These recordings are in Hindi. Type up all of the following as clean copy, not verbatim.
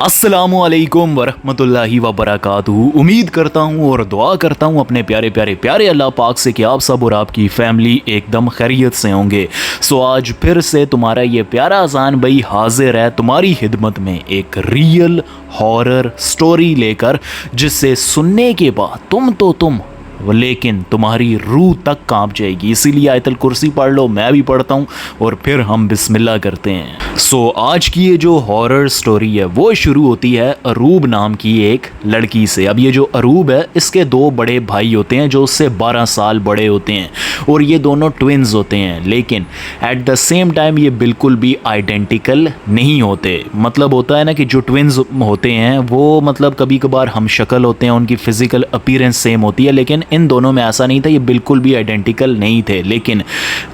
अस्सलामुअलैकुम वरहमतुल्लाहि वबरकातुहू। उम्मीद करता हूँ और दुआ करता हूँ अपने प्यारे प्यारे प्यारे अल्लाह पाक से कि आप सब और आपकी फैमिली एकदम खैरियत से होंगे। सो आज फिर से तुम्हारा ये प्यारा अजान भाई हाजिर है तुम्हारी खिदमत में एक रियल हॉरर स्टोरी लेकर, जिससे सुनने के बाद तुम लेकिन तुम्हारी रूह तक कांप जाएगी। इसीलिए आयतल कुर्सी पढ़ लो, मैं भी पढ़ता हूँ और फिर हम बिस्मिल्लाह करते हैं। सो आज की ये जो हॉरर स्टोरी है वो शुरू होती है अरूब नाम की एक लड़की से। अब ये जो अरूब है इसके दो बड़े भाई होते हैं जो उससे 12 साल बड़े होते हैं और ये दोनों ट्विन्स होते हैं, लेकिन एट द सेम टाइम ये बिल्कुल भी आइडेंटिकल नहीं होते। मतलब होता है ना कि जो ट्विन्स होते हैं वो मतलब कभी कभार हम शक्ल होते हैं, उनकी फ़िज़िकल अपीयरेंस सेम होती है, लेकिन इन दोनों में ऐसा नहीं था, ये बिल्कुल भी आइडेंटिकल नहीं थे। लेकिन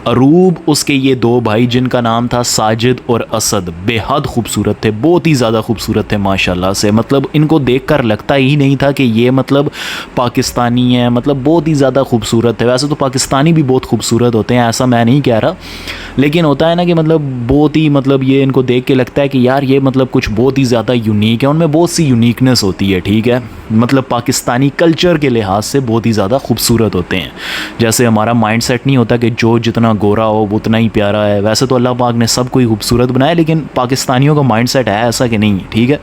अरूब उसके ये दो भाई जिनका नाम था साजिद और असद बेहद खूबसूरत थे, बहुत ही ज़्यादा खूबसूरत थे माशाल्लाह से। मतलब इनको देखकर लगता ही नहीं था कि ये मतलब पाकिस्तानी है, मतलब बहुत ही ज़्यादा खूबसूरत थे। वैसे तो पाकिस्तानी भी बहुत खूबसूरत होते हैं, ऐसा मैं नहीं कह रहा, लेकिन होता है ना कि मतलब बहुत ही मतलब ये इनको देख के लगता है कि यार ये मतलब कुछ बहुत ही ज़्यादा यूनिक है, उनमें बहुत सी यूनिकनेस होती है, ठीक है। मतलब पाकिस्तानी कल्चर के लिहाज से बहुत ही ज़्यादा खूबसूरत होते हैं। जैसे हमारा माइंडसेट नहीं होता कि जो जितना गोरा हो वो उतना ही प्यारा है। वैसे तो अल्लाह पाक ने सब कोई खूबसूरत बनाया, लेकिन पाकिस्तानियों का माइंडसेट है ऐसा कि नहीं, ठीक है।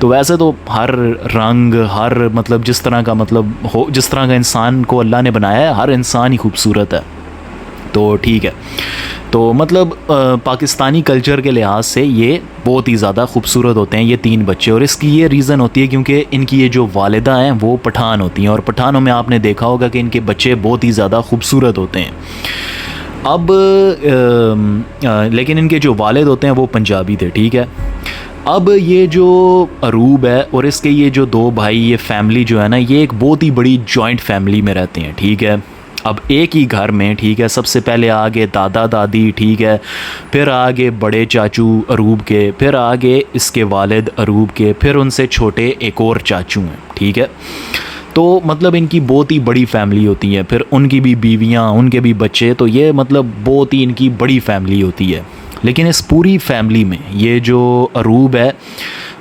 तो वैसे तो हर रंग, हर मतलब जिस तरह का मतलब हो, जिस तरह का इंसान को अल्लाह ने बनाया है, हर इंसान ही खूबसूरत है, तो ठीक है। तो मतलब पाकिस्तानी कल्चर के लिहाज से ये बहुत ही ज़्यादा खूबसूरत होते हैं ये तीन बच्चे, और इसकी ये रीज़न होती है क्योंकि इनकी ये जो वालिदा हैं वो पठान होती हैं, और पठानों में आपने देखा होगा कि इनके बच्चे बहुत ही ज़्यादा खूबसूरत होते हैं। अब लेकिन इनके जो वालिद होते हैं वो पंजाबी थे, ठीक है। अब ये जो अरूब है और इसके ये जो दो भाई, ये फैमिली जो है ना, ये एक बहुत ही बड़ी जॉइंट फैमिली में रहते हैं, ठीक है। अब एक ही घर में, ठीक है, सबसे पहले आगे दादा दादी, ठीक है, फिर आगे बड़े चाचू अरूब के, फिर आगे इसके वालिद अरूब के, फिर उनसे छोटे एक और चाचू हैं, ठीक है। तो मतलब इनकी बहुत ही बड़ी फैमिली होती है, फिर उनकी भी बीवियां, उनके भी बच्चे, तो ये मतलब बहुत ही इनकी बड़ी फैमिली होती है। लेकिन इस पूरी फैमिली में ये जो अरूब है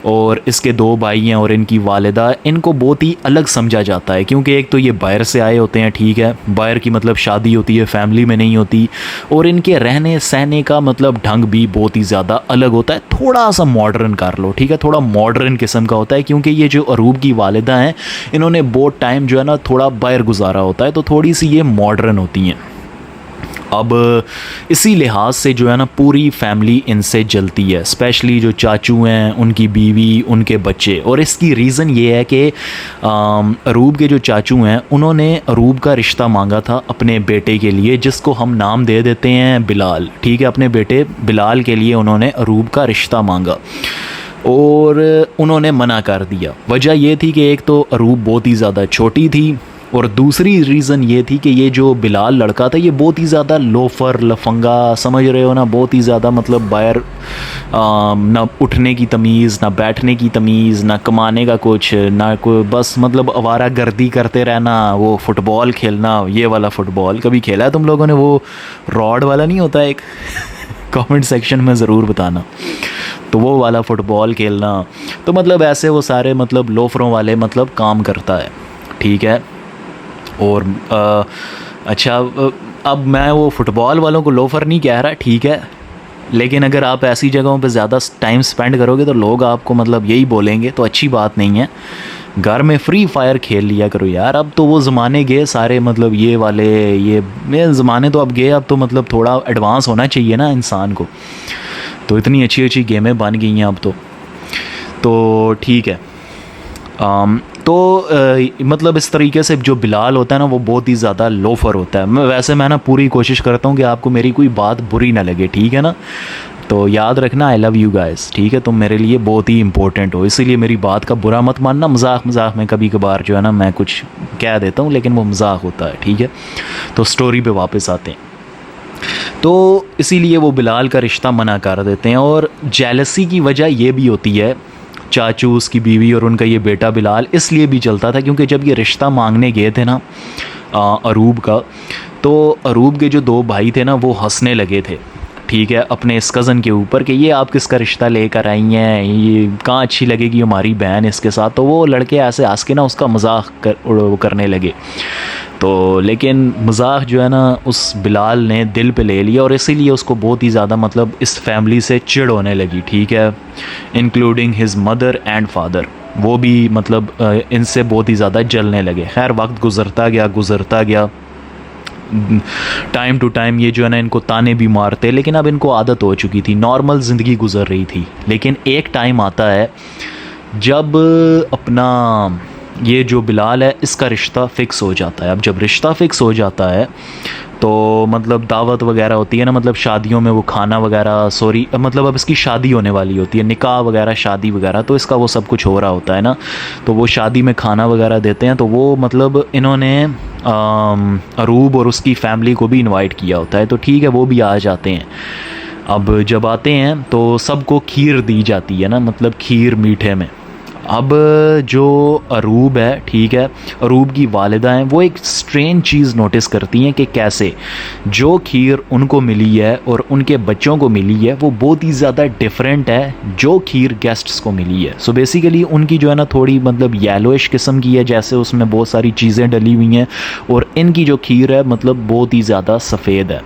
और इसके दो भाई हैं और इनकी वालिदा, इनको बहुत ही अलग समझा जाता है, क्योंकि एक तो ये बाहर से आए होते हैं, ठीक है, बाहर की मतलब शादी होती है, फैमिली में नहीं होती, और इनके रहने सहने का मतलब ढंग भी बहुत ही ज़्यादा अलग होता है, थोड़ा सा मॉडर्न कर लो, ठीक है, थोड़ा मॉडर्न किस्म का होता है, क्योंकि ये जो अरूब की वालिदा हैं इन्होंने बहुत टाइम जो है ना थोड़ा बाहर गुजारा होता है, तो थोड़ी सी ये मॉडर्न होती हैं। अब इसी लिहाज से जो है ना पूरी फैमिली इनसे जलती है, स्पेशली जो चाचू हैं, उनकी बीवी, उनके बच्चे। और इसकी रीज़न ये है कि अरूब के जो चाचू हैं उन्होंने अरूब का रिश्ता मांगा था अपने बेटे के लिए, जिसको हम नाम दे देते हैं बिलाल, ठीक है। अपने बेटे बिलाल के लिए उन्होंने अरूब का रिश्ता मांगा और उन्होंने मना कर दिया। वजह ये थी कि एक तो अरूब बहुत ही ज़्यादा छोटी थी, और दूसरी रीज़न ये थी कि ये जो बिलाल लड़का था ये बहुत ही ज़्यादा लोफर लफंगा, समझ रहे हो ना, बहुत ही ज़्यादा मतलब बाहर ना उठने की तमीज़, ना बैठने की तमीज़, ना कमाने का कुछ, ना कोई, बस मतलब आवारा गर्दी करते रहना, वो फुटबॉल खेलना, ये वाला फुटबॉल कभी खेला है तुम लोगों ने, वो रॉड वाला नहीं होता एक कमेंट सेक्शन में ज़रूर बताना, तो वो वाला फ़ुटबॉल खेलना। तो मतलब ऐसे वो सारे मतलब लोफरों वाले मतलब काम करता है, ठीक है। और अच्छा, अब मैं वो फ़ुटबॉल वालों को लोफर नहीं कह रहा, ठीक है, लेकिन अगर आप ऐसी जगहों पे ज़्यादा टाइम स्पेंड करोगे तो लोग आपको मतलब यही बोलेंगे, तो अच्छी बात नहीं है। घर में फ्री फायर खेल लिया करो यार। अब तो वो ज़माने गए सारे, मतलब ये वाले ये ज़माने तो अब गए, अब तो मतलब थोड़ा एडवांस होना चाहिए ना इंसान को, तो इतनी अच्छी अच्छी गेमें बन गई हैं अब तो ठीक है। मतलब इस तरीके से जो बिलाल होता है ना वो बहुत ही ज़्यादा लोफर होता है। मैं ना पूरी कोशिश करता हूँ कि आपको मेरी कोई बात बुरी ना लगे, ठीक है ना। तो याद रखना, आई लव यू गाइस, ठीक है, तुम मेरे लिए बहुत ही इंपॉर्टेंट हो, इसीलिए मेरी बात का बुरा मत मानना। मजाक में कभी कभार जो है ना मैं कुछ कह देता हूँ, लेकिन वो मजाक होता है, ठीक है। तो स्टोरी पे वापस आते हैं। तो इसीलिए वो बिलाल का रिश्ता मना कर देते हैं, और जेलसी की वजह ये भी होती है, चाचू, उसकी बीवी और उनका ये बेटा बिलाल इसलिए भी चलता था क्योंकि जब ये रिश्ता मांगने गए थे ना अरूब का, तो अरूब के जो दो भाई थे ना वो हंसने लगे थे, ठीक है, अपने इस कज़न के ऊपर कि ये आप किसका रिश्ता लेकर आई हैं, ये कहाँ अच्छी लगेगी हमारी बहन इसके साथ। तो वो लड़के ऐसे हंस के ना उसका मजाक करने लगे। तो लेकिन मजाक जो है ना उस बिलाल ने दिल पे ले लिया और इसीलिए उसको बहुत ही ज़्यादा मतलब इस फैमिली से चिढ़ होने लगी, ठीक है, including his mother and father. वो भी मतलब इनसे बहुत ही ज़्यादा जलने लगे। खैर वक्त गुज़रता गया, टाइम टू टाइम ये जो है ना इनको ताने भी मारते, लेकिन अब इनको आदत हो चुकी थी, नॉर्मल ज़िंदगी गुजर रही थी। लेकिन एक टाइम आता है जब अपना ये जो बिलाल है इसका रिश्ता फ़िक्स हो जाता है। अब जब रिश्ता फ़िक्स हो जाता है तो मतलब दावत वगैरह होती है ना, मतलब शादियों में वो खाना वगैरह, मतलब अब इसकी शादी होने वाली होती है, निकाह वगैरह, शादी वगैरह, तो इसका वो सब कुछ हो रहा होता है ना। तो वो शादी में खाना वगैरह देते हैं, तो वो मतलब इन्होंने अरूब और उसकी फ़ैमिली को भी इनवाइट किया होता है। तो ठीक है, वो भी आ जाते हैं। अब जब आते हैं तो सबको खीर दी जाती है ना, मतलब खीर मीठे में। अब जो अरूब है, ठीक है, अरूब की वालिदा हैं, वो एक स्ट्रेंज चीज़ नोटिस करती हैं कि कैसे जो खीर उनको मिली है और उनके बच्चों को मिली है वो बहुत ही ज़्यादा डिफरेंट है जो खीर गेस्ट्स को मिली है। सो बेसिकली उनकी जो है ना थोड़ी मतलब येलोइश किस्म की है, जैसे उसमें बहुत सारी चीज़ें डली हुई हैं, और इनकी जो खीर है मतलब बहुत ही ज़्यादा सफ़ेद है।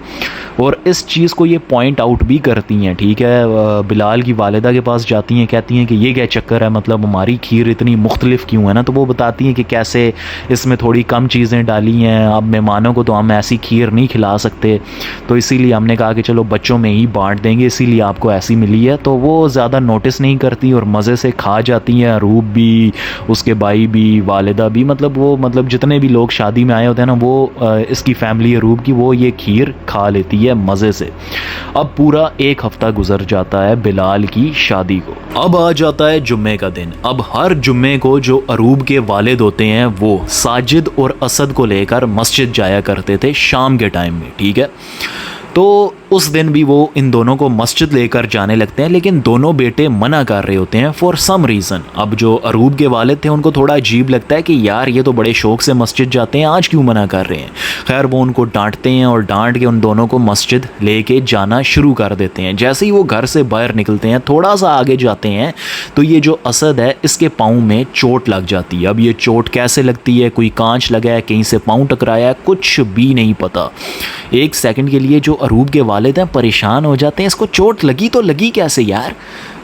और इस चीज़ को ये पॉइंट आउट भी करती हैं, ठीक है, बिलाल की वालिदा के पास जाती हैं, कहती हैं कि ये क्या चक्कर है, मतलब हमारी खीर इतनी मुख्तलिफ क्यों है ना। तो वो बताती हैं कि कैसे इसमें थोड़ी कम चीज़ें डाली हैं, अब मेहमानों को तो हम ऐसी खीर नहीं खिला सकते, तो इसीलिए हमने कहा कि चलो बच्चों में ही बांट देंगे, इसीलिए आपको ऐसी मिली है। तो वो ज़्यादा नोटिस नहीं करती और मज़े से खा जाती हैं, अरूब भी, उसके भाई भी, वालिदा भी, मतलब वो मतलब जितने भी लोग शादी में आए होते हैं ना वो इसकी फैमिली अरूब की, वो ये खीर खा लेती है मज़े से। अब पूरा एक हफ्ता गुजर जाता है बिलाल की शादी को। अब आ जाता है जुम्मे का दिन। अब हर जुम्मे को जो अरूब के वालिद होते हैं वो साजिद और असद को लेकर मस्जिद जाया करते थे शाम के टाइम में, ठीक है। तो उस दिन भी वो इन दोनों को मस्जिद लेकर जाने लगते हैं, लेकिन दोनों बेटे मना कर रहे होते हैं फॉर सम रीज़न। अब जो अरूब के वालिद थे उनको थोड़ा अजीब लगता है कि यार ये तो बड़े शौक़ से मस्जिद जाते हैं, आज क्यों मना कर रहे हैं। खैर वो उनको डांटते हैं और डांट के उन दोनों को मस्जिद लेके जाना शुरू कर देते हैं। जैसे ही वो घर से बाहर निकलते हैं, थोड़ा सा आगे जाते हैं तो ये जो असद है इसके पाँव में चोट लग जाती है। अब ये चोट कैसे लगती है, कोई कांच लगा है, कहीं से पाँव टकराया है, कुछ भी नहीं पता। एक सेकंड के लिए जो अरूब के वालिद हैं परेशान हो जाते हैं, इसको चोट लगी तो लगी कैसे यार।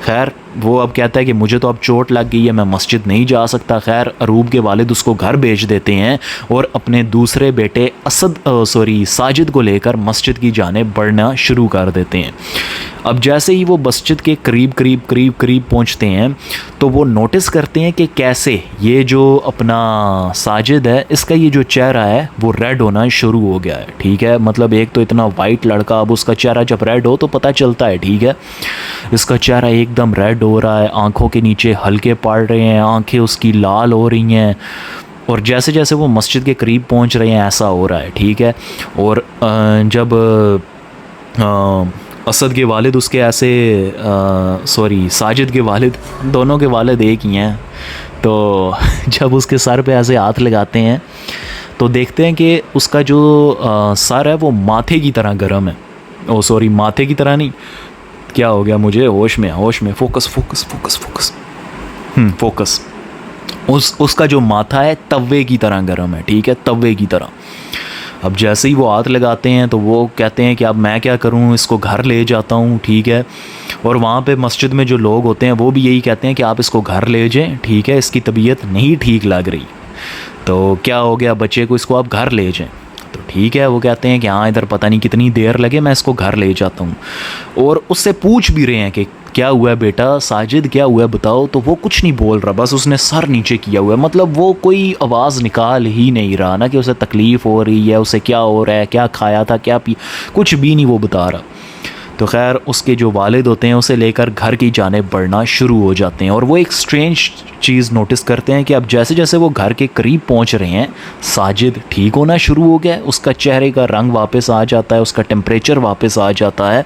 खैर वो अब कहता है कि मुझे तो अब चोट लग गई है, मैं मस्जिद नहीं जा सकता। खैर अरूब के वालिद उसको घर भेज देते हैं और अपने दूसरे बेटे साजिद को लेकर मस्जिद की जानिब बढ़ना शुरू कर देते हैं। अब जैसे ही वो मस्जिद के करीब पहुंचते हैं तो वो नोटिस करते हैं कि कैसे ये जो अपना साजिद है इसका ये जो चेहरा है वो रेड होना शुरू हो गया है, ठीक है। मतलब एक तो इतना वाइट लड़का, अब उसका चेहरा जब रेड हो तो पता चलता है, ठीक है। इसका चेहरा एकदम रेड हो रहा है, आंखों के नीचे हल्के पड़ रहे हैं, आंखें उसकी लाल हो रही हैं, और जैसे जैसे वो मस्जिद के करीब पहुंच रहे हैं ऐसा हो रहा है, ठीक है। और जब असद के वालिद उसके ऐसे साजिद के वालिद, दोनों के वालिद एक ही हैं, तो जब उसके सर पे ऐसे हाथ लगाते हैं तो देखते हैं कि उसका जो सर है वो माथे की तरह गर्म है। माथे की तरह नहीं, क्या हो गया मुझे, होश में, फोकस। उसका जो माथा है तवे की तरह गर्म है, ठीक है, तवे की तरह। अब जैसे ही वो हाथ लगाते हैं तो वो कहते हैं कि अब मैं क्या करूं, इसको घर ले जाता हूं, ठीक है। और वहाँ पे मस्जिद में जो लोग होते हैं वो भी यही कहते हैं कि आप इसको घर ले जाएं, ठीक है, इसकी तबीयत नहीं ठीक लग रही। तो क्या हो गया बच्चे को, इसको आप घर ले जाएं। तो ठीक है, वो कहते हैं कि हाँ इधर पता नहीं कितनी देर लगे, मैं इसको घर ले जाता हूँ। और उससे पूछ भी रहे हैं कि क्या हुआ है बेटा, साजिद क्या हुआ है बताओ। तो वो कुछ नहीं बोल रहा, बस उसने सर नीचे किया हुआ है, मतलब वो कोई आवाज़ निकाल ही नहीं रहा ना कि उसे तकलीफ़ हो रही है, उसे क्या हो रहा है, क्या खाया था, क्या पी, कुछ भी नहीं वो बता रहा। तो खैर उसके जो वालिद होते हैं उसे लेकर घर की जानिब बढ़ना शुरू हो जाते हैं। और वो एक स्ट्रेंज चीज़ नोटिस करते हैं कि अब जैसे जैसे वो घर के करीब पहुंच रहे हैं साजिद ठीक होना शुरू हो गया है, उसका चेहरे का रंग वापस आ जाता है, उसका टेम्परेचर वापस आ जाता है।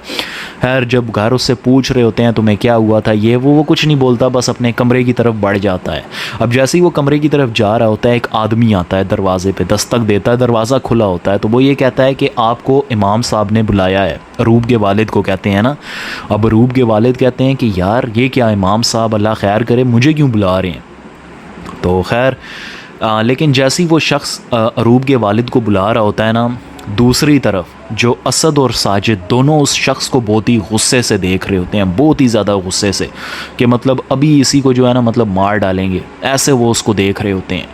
खैर जब घर उससे पूछ रहे होते हैं तुम्हें क्या हुआ था, ये वो कुछ नहीं बोलता, बस अपने कमरे की तरफ बढ़ जाता है। अब जैसे ही वो कमरे की तरफ जा रहा होता है एक आदमी आता है, दरवाजे पर दस्तक देता है, दरवाज़ा खुला होता है। तो वो ये कहता है कि आपको इमाम साहब ने बुलाया है, अरूब के वालिद को कहते हैं ना। अब अरूब के वालिद कहते हैं कि यार ये क्या इमाम साहब, अल्लाह खैर करे, मुझे क्यों बुला रहे हैं। तो खैर लेकिन जैसे ही वो शख्स अरूब के वालिद को बुला रहा होता है ना, दूसरी तरफ जो असद और साजिद दोनों उस शख्स को बहुत ही गुस्से से देख रहे होते हैं, बहुत ही ज़्यादा गुस्से से, कि मतलब अभी इसी को जो है ना मतलब मार डालेंगे, ऐसे वो उसको देख रहे होते हैं।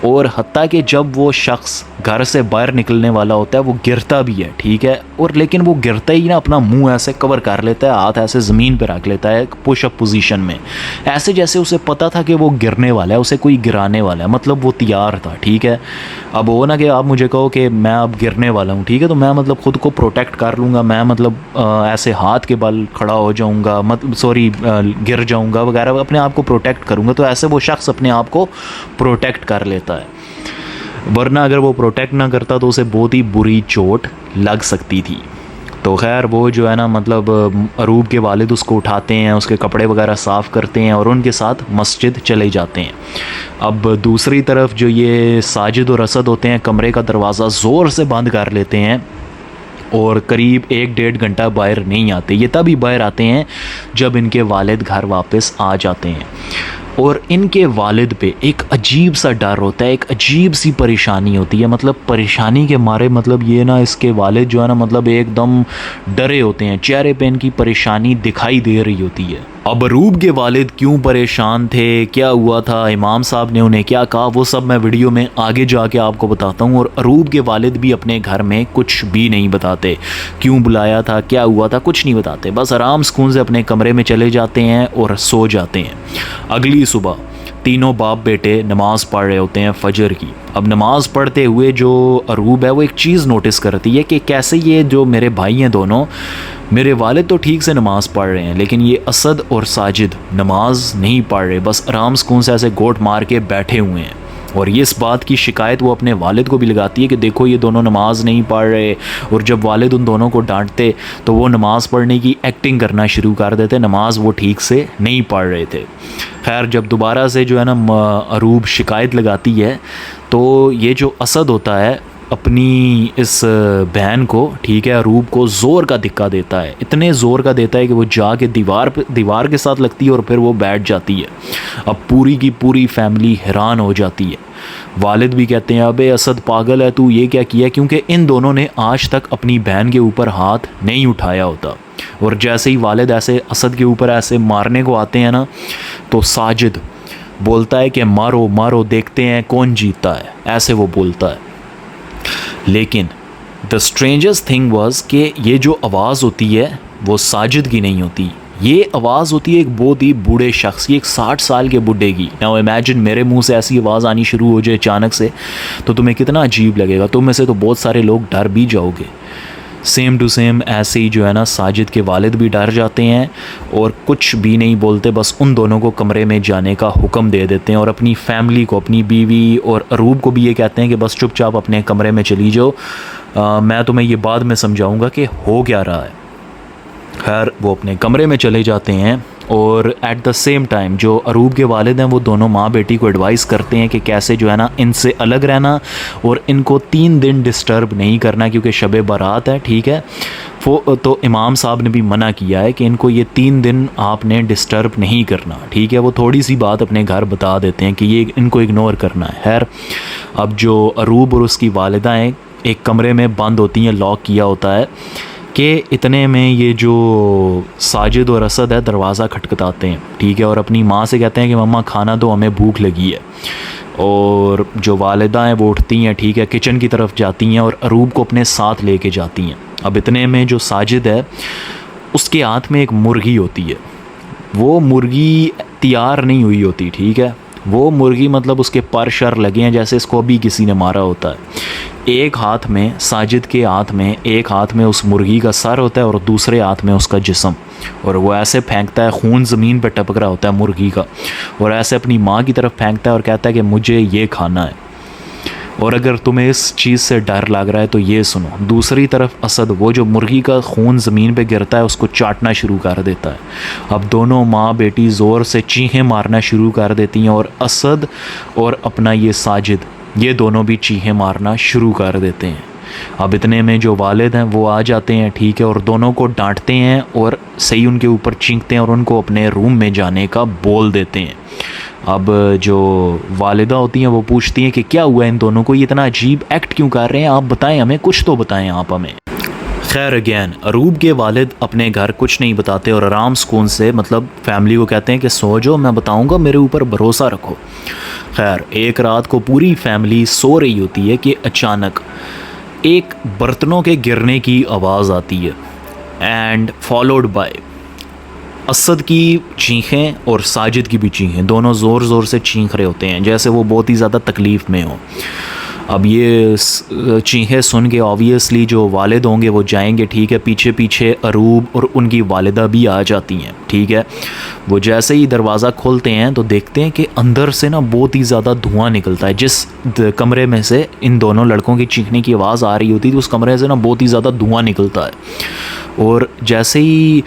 और हत्ता कि जब वो शख्स घर से बाहर निकलने वाला होता है वो गिरता भी है, ठीक है, और लेकिन वो गिरता ही ना अपना मुंह ऐसे कवर कर लेता है, हाथ ऐसे ज़मीन पर रख लेता है पुशअप पोजीशन में, ऐसे जैसे उसे पता था कि वो गिरने वाला है, उसे कोई गिराने वाला है, मतलब वो तैयार था, ठीक है। अब वो ना कि आप मुझे कहो कि मैं अब गिरने वाला हूँ, ठीक है, तो मैं मतलब ख़ुद को प्रोटेक्ट कर लूँगा, मैं मतलब ऐसे हाथ के बल खड़ा हो जाऊँगा, मतलब सॉरी गिर जाऊँगा वगैरह, अपने आप को प्रोटेक्ट करूँगा। तो ऐसे वो शख्स अपने आप को प्रोटेक्ट कर लेता है, वरना अगर वो प्रोटेक्ट ना करता तो उसे बहुत ही बुरी चोट लग सकती थी। तो खैर वो जो है ना मतलब अरूब के वालिद उसको उठाते हैं, उसके कपड़े वगैरह साफ़ करते हैं और उनके साथ मस्जिद चले जाते हैं। अब दूसरी तरफ जो ये साजिद और असद होते हैं कमरे का दरवाज़ा ज़ोर से बंद कर लेते हैं और करीब 1-1.5 घंटा बाहर नहीं आते। ये तभी बाहर आते हैं जब इनके वालिद घर वापस आ जाते हैं, और इनके वालिद पे एक अजीब सा डर होता है, एक अजीब सी परेशानी होती है, मतलब परेशानी के मारे मतलब ये ना इसके वालिद जो है ना मतलब एकदम डरे होते हैं, चेहरे पे इनकी परेशानी दिखाई दे रही होती है। अब अरूब के वालिद क्यों परेशान थे, क्या हुआ था, इमाम साहब ने उन्हें क्या कहा, वो सब मैं वीडियो में आगे जाके आपको बताता हूँ। और अरूब के वालिद भी अपने घर में कुछ भी नहीं बताते, क्यों बुलाया था, क्या हुआ था, कुछ नहीं बताते, बस आराम सुकून से अपने कमरे में चले जाते हैं और सो जाते हैं। अगली सुबह तीनों बाप बेटे नमाज़ पढ़ रहे होते हैं फजर की। अब नमाज़ पढ़ते हुए जो अरूब है वो एक चीज़ नोटिस करती है कि कैसे ये जो मेरे भाई हैं दोनों, मेरे वालिद तो ठीक से नमाज़ पढ़ रहे हैं, लेकिन ये असद और साजिद नमाज नहीं पढ़ रहे, बस आराम सुकून से ऐसे गोट मार के बैठे हुए हैं। और ये इस बात की शिकायत वो अपने वालिद को भी लगाती है कि देखो ये दोनों नमाज नहीं पढ़ रहे, और जब वालिद उन दोनों को डांटते तो वो नमाज़ पढ़ने की एक्टिंग करना शुरू कर देते, नमाज वो ठीक से नहीं पढ़ रहे थे। खैर जब दोबारा से जो है ना अरूब शिकायत लगाती है तो ये जो असद होता है अपनी इस बहन को, ठीक है, अरूब को ज़ोर का धक्का देता है, इतने ज़ोर का देता है कि वो जाके दीवार के साथ लगती है और फिर वो बैठ जाती है। अब पूरी की पूरी फैमिली हैरान हो जाती है। वालिद भी कहते हैं अबे असद पागल है तू, ये क्या किया, क्योंकि इन दोनों ने आज तक अपनी बहन के ऊपर हाथ नहीं उठाया होता। और जैसे ही वालिद ऐसे असद के ऊपर ऐसे मारने को आते हैं ना, तो साजिद बोलता है कि मारो मारो, देखते हैं कौन जीतता है, ऐसे वो बोलता है। लेकिन द स्ट्रेंजेस्ट थिंग वाज कि ये जो आवाज़ होती है वो साजिद की नहीं होती, ये आवाज़ होती है एक बहुत ही बूढ़े शख्स की, एक 60 साल के बूढ़े की। नाउ इमेजिन मेरे मुंह से ऐसी आवाज़ आनी शुरू हो जाए अचानक से, तो तुम्हें कितना अजीब लगेगा, तुम में से तो बहुत सारे लोग डर भी जाओगे। सेम टू सेम ऐसे ही जो है ना साजिद के वालिद भी डर जाते हैं और कुछ भी नहीं बोलते, बस उन दोनों को कमरे में जाने का हुक्म दे देते हैं और अपनी फैमिली को, अपनी बीवी और अरूब को भी ये कहते हैं कि बस चुपचाप अपने कमरे में चली जाओ, मैं तुम्हें ये बाद में समझाऊंगा कि हो क्या रहा है। खैर वो अपने कमरे में चले जाते हैं और एट द सेम टाइम जो अरूब के वालिद हैं वो दोनों माँ बेटी को एडवाइस करते हैं कि कैसे जो है ना इनसे अलग रहना और इनको 3 दिन डिस्टर्ब नहीं करना, क्योंकि शब बारात है, ठीक है। वो तो इमाम साहब ने भी मना किया है कि इनको ये 3 दिन आपने डिस्टर्ब नहीं करना, ठीक है। वो थोड़ी सी बात अपने घर बता देते हैं कि ये इनको इग्नोर करना है। खैर अब जो अरूब और उसकी वालिदा हैं एक कमरे में बंद होती हैं, लॉक किया होता है, कि इतने में ये जो साजिद और असद है दरवाज़ा खटखटाते हैं, ठीक है, और अपनी माँ से कहते हैं कि मम्मा खाना दो, हमें भूख लगी है। और जो वालिदा हैं वो उठती हैं, ठीक है, किचन की तरफ जाती हैं और अरूब को अपने साथ लेके जाती हैं। अब इतने में जो साजिद है उसके हाथ में एक मुर्गी होती है, वो मुर्गी तैयार नहीं हुई होती, ठीक है, वो मुर्गी मतलब उसके पर शर लगे हैं जैसे इसको अभी किसी ने मारा होता है। एक हाथ में साजिद के हाथ में, एक हाथ में उस मुर्गी का सर होता है और दूसरे हाथ में उसका जिस्म, और वो ऐसे फेंकता है, खून ज़मीन पे टपक रहा होता है मुर्गी का, और ऐसे अपनी माँ की तरफ फेंकता है और कहता है कि मुझे ये खाना है, और अगर तुम्हें इस चीज़ से डर लग रहा है तो ये सुनो। दूसरी तरफ असद वो जो मुर्गी का खून ज़मीन पे गिरता है उसको चाटना शुरू कर देता है। अब दोनों माँ बेटी ज़ोर से चीखें मारना शुरू कर देती हैं और असद और अपना ये साजिद ये दोनों भी चीखें मारना शुरू कर देते हैं। अब इतने में जो वालिद हैं वो आ जाते हैं, ठीक है, और दोनों को डांटते हैं और सही उनके ऊपर चीखते हैं और उनको अपने रूम में जाने का बोल देते हैं। अब जो वालिदा होती हैं वो पूछती हैं कि क्या हुआ इन दोनों को, ये इतना अजीब एक्ट क्यों कर रहे हैं, आप बताएं हमें, कुछ तो बताएं आप हमें। खैर अगैन अरूब के वालिद अपने घर कुछ नहीं बताते और आराम सुकून से मतलब फैमिली को कहते हैं कि सो जाओ, मैं बताऊंगा, मेरे ऊपर भरोसा रखो। खैर एक रात को पूरी फैमिली सो रही होती है कि अचानक एक बर्तनों के गिरने की आवाज़ आती है एंड फॉलोड बाय असद की चीखें और साजिद की भी चीखें, दोनों ज़ोर ज़ोर से चीख रहे होते हैं जैसे वो बहुत ही ज़्यादा तकलीफ़ में हो। अब ये चीखें सुन के ऑब्वियसली जो वालिद होंगे वो जाएंगे, ठीक है, पीछे पीछे अरूब और उनकी वालिदा भी आ जाती हैं, ठीक है। वो जैसे ही दरवाज़ा खोलते हैं तो देखते हैं कि अंदर से ना बहुत ही ज़्यादा धुआं निकलता है। जिस कमरे में से इन दोनों लड़कों की चीखने की आवाज़ आ रही होती थी उस कमरे से ना बहुत ही ज़्यादा धुआं निकलता है। और जैसे ही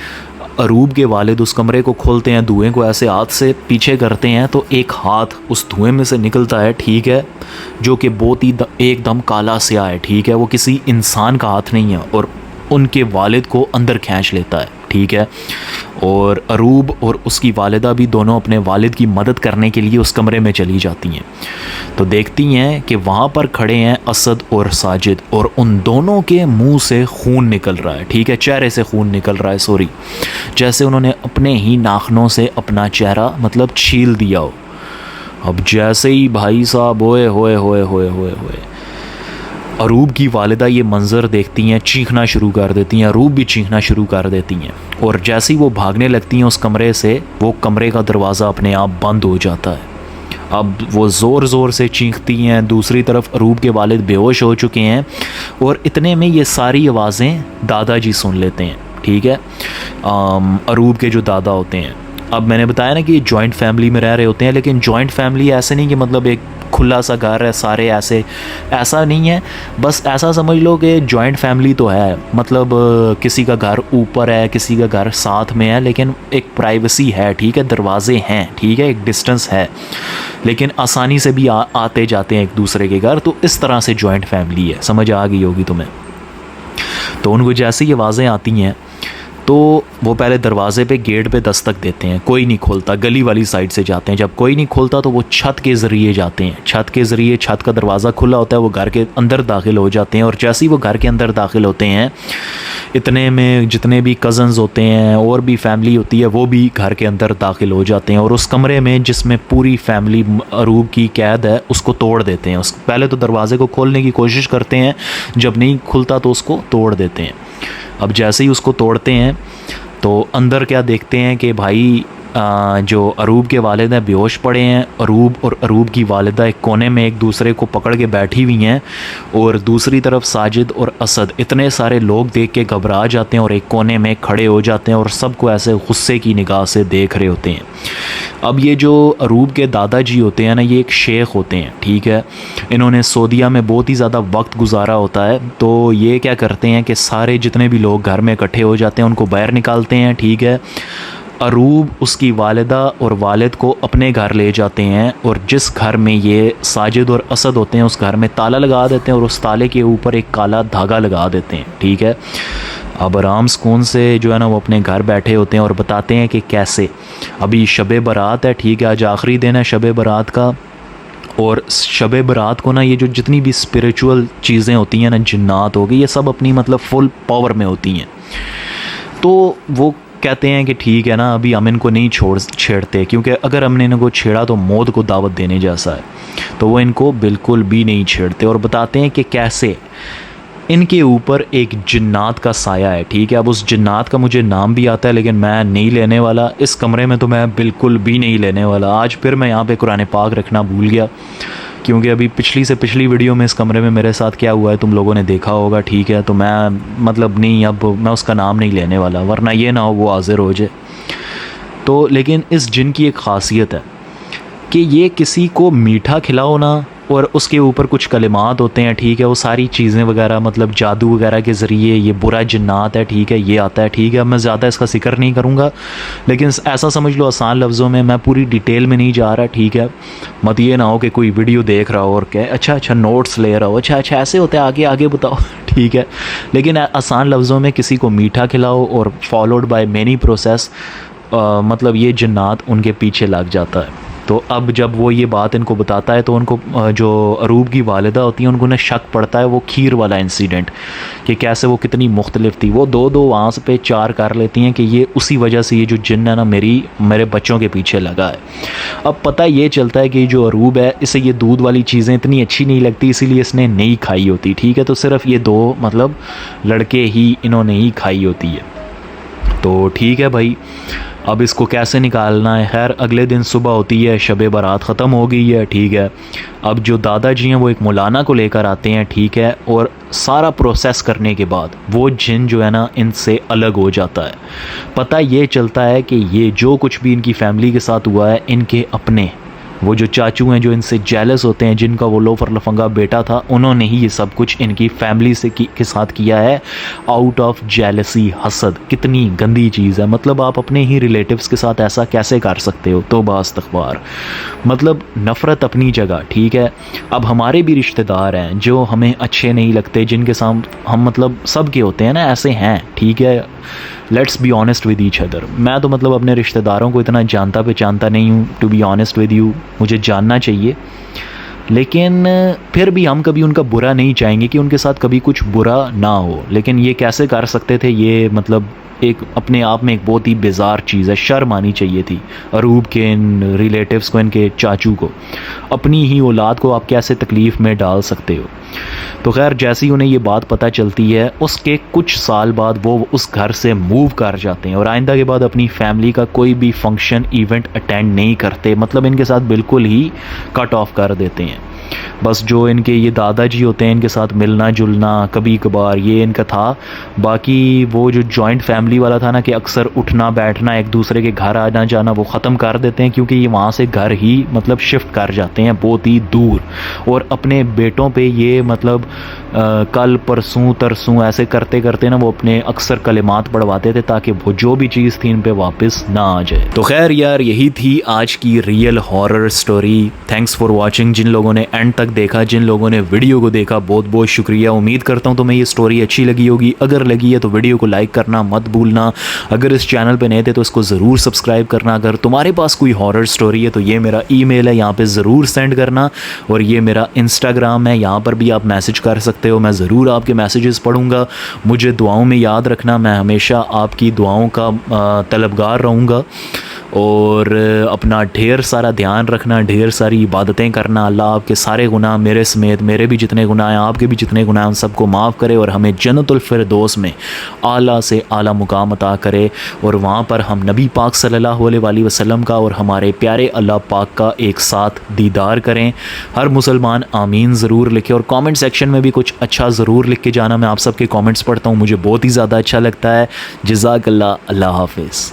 अरूब के वालिद उस कमरे को खोलते हैं, धुएं को ऐसे हाथ से पीछे करते हैं तो एक हाथ उस धुएं में से निकलता है, ठीक है, जो कि बहुत ही एकदम काला स्याह है, ठीक है, वो किसी इंसान का हाथ नहीं है और उनके वालिद को अंदर खींच लेता है, ठीक है। और अरूब और उसकी वालिदा भी दोनों अपने वालिद की मदद करने के लिए उस कमरे में चली जाती हैं। तो देखती हैं कि वहाँ पर खड़े हैं असद और साजिद और उन दोनों के मुंह से खून निकल रहा है, ठीक है, चेहरे से खून निकल रहा है, सॉरी, जैसे उन्होंने अपने ही नाखनों से अपना चेहरा मतलब छील दिया हो। अब जैसे ही भाई साहब होए होए होए होए होए होए अरूब की वालिदा ये मंज़र देखती हैं, चीखना शुरू कर देती हैं, अरूब भी चीखना शुरू कर देती हैं और जैसे ही वो भागने लगती हैं उस कमरे से, वो कमरे का दरवाज़ा अपने आप बंद हो जाता है। अब वो ज़ोर ज़ोर से चीखती हैं, दूसरी तरफ अरूब के वालिद बेहोश हो चुके हैं और इतने में ये सारी आवाज़ें दादाजी सुन लेते हैं, ठीक है, अरूब के जो दादा होते हैं। अब मैंने बताया ना कि ये जॉइंट फैमिली में रह रहे होते हैं, लेकिन जॉइंट फैमिली ऐसे नहीं कि मतलब एक खुला सा घर है सारे ऐसे, ऐसा नहीं है, बस ऐसा समझ लो कि जॉइंट फैमिली तो है, मतलब किसी का घर ऊपर है, किसी का घर साथ में है, लेकिन एक प्राइवेसी है, ठीक है, दरवाजे हैं, ठीक है, एक डिस्टेंस है, लेकिन आसानी से भी आते जाते हैं एक दूसरे के घर। तो इस तरह से जॉइंट फैमिली है, समझ आ गई होगी तुम्हें। तो उनको जैसे ही आवाज़ें आती हैं तो वो पहले दरवाज़े पे गेट पे दस्तक देते हैं, कोई नहीं खोलता, गली वाली साइड से जाते हैं। जब कोई नहीं खोलता तो वो छत के ज़रिए जाते हैं, छत के ज़रिए, छत का दरवाज़ा खुला होता है, वो घर के अंदर दाखिल हो जाते हैं और जैसे ही वो घर के अंदर दाखिल होते हैं इतने में जितने भी कज़न्स होते हैं और भी फैमिली होती है वो भी घर के अंदर दाखिल हो जाते हैं और उस कमरे में जिसमें पूरी फैमिली अरूब की कैद है उसको तोड़ देते हैं। उस पहले तो दरवाज़े को खोलने की कोशिश करते हैं, जब नहीं खुलता तो उसको तोड़ देते हैं। अब जैसे ही उसको तोड़ते हैं तो अंदर क्या देखते हैं कि भाई जो अरूब के वालिद हैं बेहोश पड़े हैं, अरूब और अरूब की वालिदा एक कोने में एक दूसरे को पकड़ के बैठी हुई हैं और दूसरी तरफ साजिद और असद, इतने सारे लोग देख के घबरा जाते हैं और एक कोने में खड़े हो जाते हैं और सबको ऐसे गुस्से की निगाह से देख रहे होते हैं। अब ये जो अरूब के दादाजी होते हैं ना, ये एक शेख होते हैं, ठीक है, इन्होंने सऊदीया में बहुत ही ज़्यादा वक्त गुजारा होता है। तो ये क्या करते हैं कि सारे जितने भी लोग घर में इकट्ठे हो जाते हैं उनको बाहर निकालते हैं, ठीक है, अरूब उसकी वालिदा और वालिद को अपने घर ले जाते हैं और जिस घर में ये साजिद और असद होते हैं उस घर में ताला लगा देते हैं और उस ताले के ऊपर एक काला धागा लगा देते हैं, ठीक है। अब आराम सुकून से जो है ना वो अपने घर बैठे होते हैं और बताते हैं कि कैसे अभी शब बारात है, ठीक है, आज आखिरी दिन है शब बारात का और शब बारात को ना ये जो जितनी भी स्पिरिचुअल चीज़ें होती हैं ना, जिन्नात हो गई, ये सब अपनी मतलब फुल पावर में होती हैं। तो वो कहते हैं कि ठीक है ना, अभी हम इनको नहीं छेड़ते क्योंकि अगर हमने इनको छेड़ा तो मौत को दावत देने जैसा है, तो वो इनको बिल्कुल भी नहीं छेड़ते और बताते हैं कि कैसे इनके ऊपर एक जिन्नात का साया है, ठीक है। अब उस जिन्नात का मुझे नाम भी आता है लेकिन मैं नहीं लेने वाला, इस कमरे में तो मैं बिल्कुल भी नहीं लेने वाला। आज फिर मैं यहाँ पे कुरान पाक रखना भूल गया क्योंकि अभी पिछली से पिछली वीडियो में इस कमरे में मेरे साथ क्या हुआ है तुम लोगों ने देखा होगा, ठीक है। तो मैं मतलब नहीं, अब मैं उसका नाम नहीं लेने वाला, वरना ये ना हो वो हाजिर हो जाए। तो लेकिन इस जिन की एक ख़ासियत है कि ये किसी को मीठा खिलाओ ना और उसके ऊपर कुछ कलिमात होते हैं, ठीक है। वो सारी चीज़ें वगैरह मतलब जादू वगैरह के ज़रिए ये बुरा जिन्नात है, ठीक है, ये आता है, ठीक है। अब मैं ज़्यादा इसका जिक्र नहीं करूँगा, लेकिन ऐसा समझ लो आसान लफ्ज़ों में, मैं पूरी डिटेल में नहीं जा रहा, ठीक है। मत ये ना हो कि कोई वीडियो देख रहा हो और क्या अच्छा नोट्स ले रहा हो, अच्छा ऐसे होता है, आगे आगे बताओ ठीक है। लेकिन आसान लफ्ज़ों में किसी को मीठा खिलाओ और फॉलोड बाय मैनी प्रोसेस, मतलब ये जिन्नात उनके पीछे लग जाता है। तो अब जब वो ये बात इनको बताता है तो उनको जो अरूब की वालिदा होती हैं उनको ना शक पड़ता है वो खीर वाला इंसिडेंट, कि कैसे वो कितनी मुख्तलिफ थी। वो दो आंस पे चार कर लेती हैं कि ये उसी वजह से ये जो जिन्न है ना मेरे बच्चों के पीछे लगा है। अब पता ये चलता है कि जो अरूब है इसे ये दूध वाली चीज़ें इतनी अच्छी नहीं लगती, इसीलिए इसने नहीं खाई होती, ठीक है। तो सिर्फ ये दो मतलब लड़के ही इन्होंने ही खाई होती है। तो ठीक है भाई, अब इसको कैसे निकालना है। खैर अगले दिन सुबह होती है, शब बारात ख़त्म हो गई है, ठीक है। अब जो दादाजी हैं वो एक मौलाना को लेकर आते हैं, ठीक है। और सारा प्रोसेस करने के बाद वो जिन जो है ना इनसे अलग हो जाता है। पता ये चलता है कि ये जो कुछ भी इनकी फैमिली के साथ हुआ है, इनके अपने वो जो चाचू हैं जो इनसे जेलस होते हैं, जिनका वो लोफर लफंगा बेटा था, उन्होंने ही ये सब कुछ इनकी फैमिली के साथ किया है, आउट ऑफ जेलसी, हसद। कितनी गंदी चीज़ है, मतलब आप अपने ही रिलेटिव्स के साथ ऐसा कैसे कर सकते हो। तो बास्तगफार, मतलब नफ़रत अपनी जगह, ठीक है। अब हमारे भी रिश्तेदार हैं जो हमें अच्छे नहीं लगते, जिनके साथ हम मतलब सब के होते हैं ना, ऐसे हैं, ठीक है। Let's be honest with each other. मैं तो मतलब अपने रिश्तेदारों को इतना जानता पहचानता नहीं हूँ, to be honest with you, मुझे जानना चाहिए, लेकिन फिर भी हम कभी उनका बुरा नहीं चाहेंगे कि उनके साथ कभी कुछ बुरा ना हो। लेकिन ये कैसे कर सकते थे, ये मतलब एक अपने आप में एक बहुत ही बेजार चीज़ है। शर्म आनी चाहिए थी अरूब के इन रिलेटिव्स को, इनके चाचू को। अपनी ही औलाद को आप कैसे तकलीफ़ में डाल सकते हो। तो खैर जैसे ही उन्हें ये बात पता चलती है, उसके कुछ साल बाद वो उस घर से मूव कर जाते हैं और आइंदा के बाद अपनी फैमिली का कोई भी फंक्शन इवेंट अटेंड नहीं करते, मतलब इनके साथ बिल्कुल ही कट ऑफ कर देते हैं। बस जो इनके ये दादाजी होते हैं, इनके साथ मिलना जुलना कभी कभार ये इनका था। बाकी वो जो जॉइंट फैमिली वाला था ना, कि अक्सर उठना बैठना, एक दूसरे के घर आना जाना, वो ख़त्म कर देते हैं, क्योंकि ये वहाँ से घर ही मतलब शिफ्ट कर जाते हैं बहुत ही दूर। और अपने बेटों पे ये मतलब कल परसों तरसों ऐसे करते करते ना वो अपने अक्सर कलिमात पढ़वाते थे, ताकि वो जो भी चीज़ थी इन पे वापस ना आ जाए। तो खैर यार, यही थी आज की real horror story. Thanks for watching. जिन लोगों ने एंड तक देखा, जिन लोगों ने वीडियो को देखा, बहुत बहुत शुक्रिया। उम्मीद करता हूँ तुम्हें ये स्टोरी अच्छी लगी होगी। अगर लगी है तो वीडियो को लाइक करना मत भूलना। अगर इस चैनल पे नए थे तो इसको ज़रूर सब्सक्राइब करना। अगर तुम्हारे पास कोई हॉरर स्टोरी है तो ये मेरा ईमेल है, यहाँ पे ज़रूर सेंड करना। और ये मेरा इंस्टाग्राम है, यहाँ पर भी आप मैसेज कर सकते हो, मैं ज़रूर आपके मैसेजेस पढ़ूँगा। मुझे दुआओं में याद रखना, मैं हमेशा आपकी दुआओं का तलबगार रहूँगा। और अपना ढेर सारा ध्यान रखना, ढेर सारी इबादतें करना। अल्लाह आपके सारे गुनाह, मेरे समेत मेरे भी जितने गुनाह हैं, आपके भी जितने गुनाह हैं, उन सबको माफ़ करे और हमें जन्नतुल फिरदौस में आला से आला मुकाम अता करे। और वहाँ पर हम नबी पाक सल्लल्लाहु अलैहि वसल्लम का और हमारे प्यारे अल्लाह पाक का एक साथ दीदार करें। हर मुसलमान आमीन ज़रूर लिखे और कमेंट सेक्शन में भी कुछ अच्छा ज़रूर लिख के जाना। मैं आप सबके कमेंट्स पढ़ता हूँ, मुझे बहुत ही ज़्यादा अच्छा लगता है। जज़ाकल्लाह। अल्लाह हाफ़िज़।